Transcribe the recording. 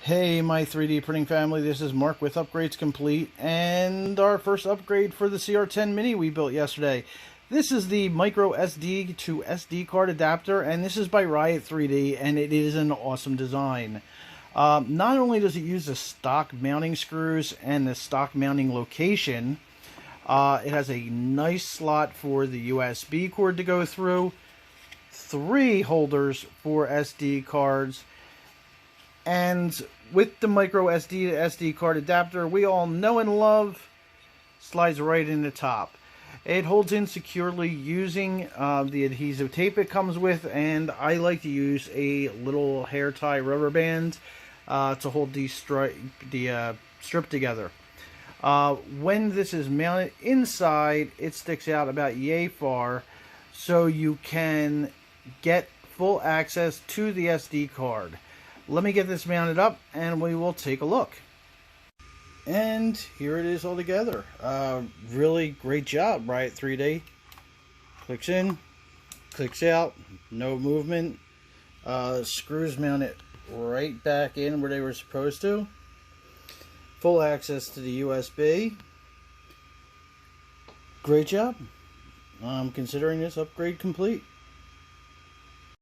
Hey, my 3D printing family, this is Mark with Upgrades Complete, and our first upgrade for the CR-10 Mini we built yesterday. This is the micro SD to SD card adapter, and this is by Riot 3D, and it is an awesome design. Not only does it use the stock mounting screws and the stock mounting location, it has a nice slot for the USB cord to go through, 3 holders for SD cards, and with the micro SD to SD card adapter we all know and love, slides right in the top. It holds in securely using the adhesive tape it comes with, and I like to use a little hair tie rubber band to hold the strip together. When this is mounted inside, it sticks out about yay far, so you can get full access to the SD card. Let me get this mounted up and we will take a look. And here it is all together. Really great job, Riot 3D. Clicks in, clicks out, no movement. Screws mount it right back in where they were supposed to. Full access to the USB. Great job. I'm considering this upgrade complete.